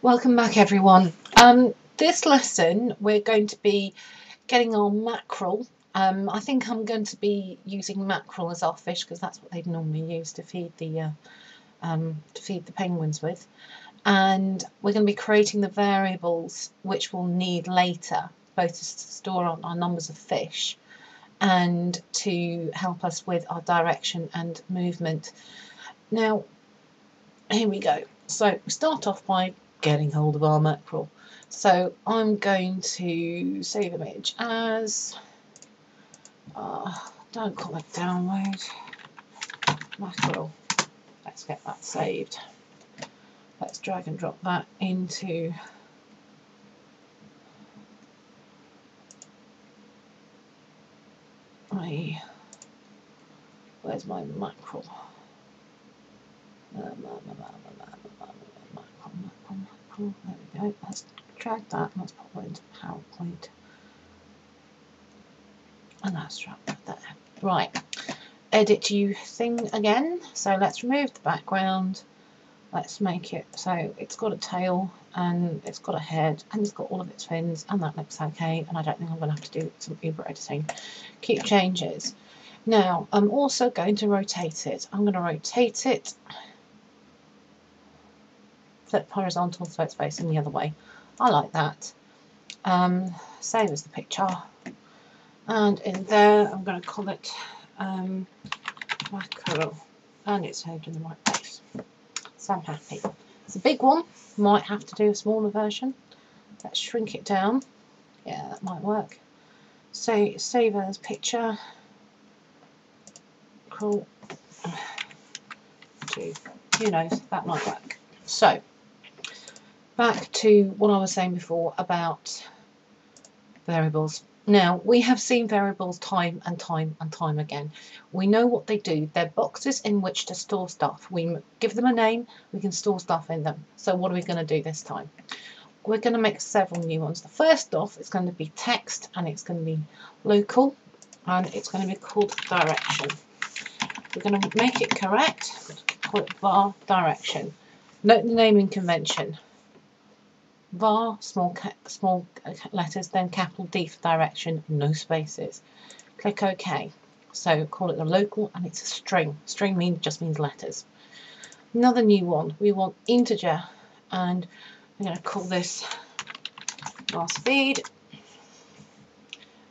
Welcome back, everyone. This lesson we're going to be getting our mackerel. I think I'm going to be using mackerel as our fish because that's what they'd normally use to feed the penguins with. And we're going to be creating the variables which we'll need later, both to store our numbers of fish and to help us with our direction and movement. Now, here we go. So we start off by getting hold of our mackerel. So I'm going to save image as, don't call it download, mackerel. Let's get that saved. Let's drag and drop that into my, where's my mackerel? There we go. Let's drag that. Let's pop it into PowerPoint. And that's drag that there. Right. Edit you thing again. So let's remove the background. Let's make it so it's got a tail and it's got a head and it's got all of its fins, and that looks okay. And I don't think I'm going to have to do some Uber editing. Keep changes. Now I'm also going to rotate it. I'm going to rotate it, flip horizontal so it's facing the other way. I like that. Save as the picture, and in there I'm going to call it mackerel, and it's saved in the right place. So I'm happy. It's a big one, might have to do a smaller version. Let's shrink it down. Yeah, that might work. So save as picture. Cool. Who knows, that might work. So back to what I was saying before about variables. Now, we have seen variables time and time again. We know what they do. They're boxes in which to store stuff. We give them a name, we can store stuff in them. So what are we going to do this time? We're going to make several new ones. The first off is going to be text, and it's going to be local, and it's going to be called direction. We're going to make it correct, call it var direction. Note the naming convention. Var, small letters, then capital D for direction, no spaces. Click OK. So call it the local, and it's a string. String just means letters. Another new one. We want integer, and we're going to call this var speed. And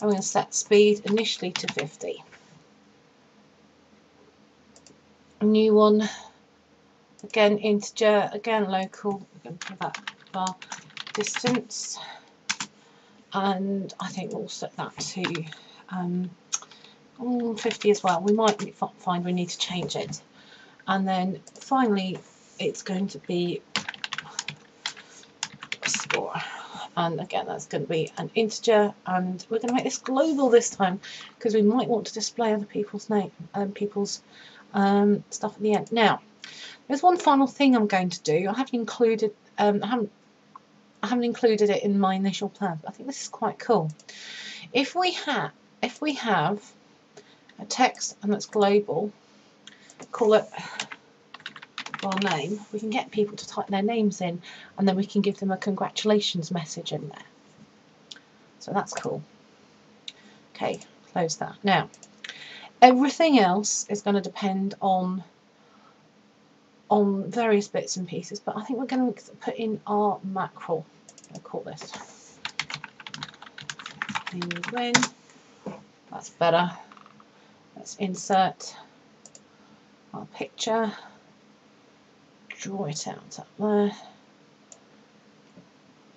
we're going to set speed initially to 50. A new one. Again integer. Again local. We're going to put that var distance, and I think we'll set that to 50 as well. We might find we need to change it. And then finally it's going to be a score, and again that's going to be an integer, and we're going to make this global this time because we might want to display other people's name and people's stuff at the end. Now there's one final thing I'm going to do. I haven't included I haven't included it in my initial plan, but I think this is quite cool. If we have a text and that's global, call it our name, we can get people to type their names in, and then we can give them a congratulations message in there. So that's cool. Okay, close that. Now everything else is going to depend on various bits and pieces, but I think we're going to put in our mackerel. I'll call this penguin. That's better. Let's insert our picture, draw it out up there,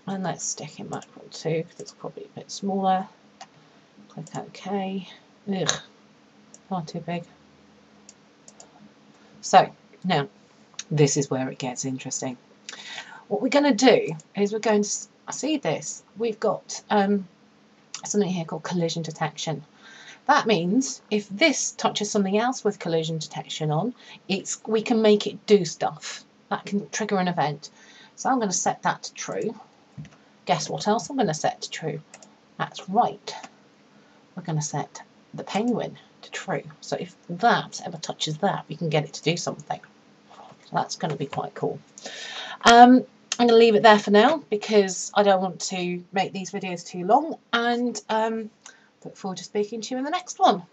and let's stick in mackerel too because it's probably a bit smaller. Click OK. Ugh, far too big. So now this is where it gets interesting. What we're going to do is we're going to see this. We've got something here called collision detection. That means if this touches something else with collision detection on, we can make it do stuff. That can trigger an event. So I'm going to set that to true. Guess what else I'm going to set to true? That's right. We're going to set the penguin to true. So if that ever touches that, we can get it to do something. So that's going to be quite cool. I'm going to leave it there for now because I don't want to make these videos too long, and look forward to speaking to you in the next one.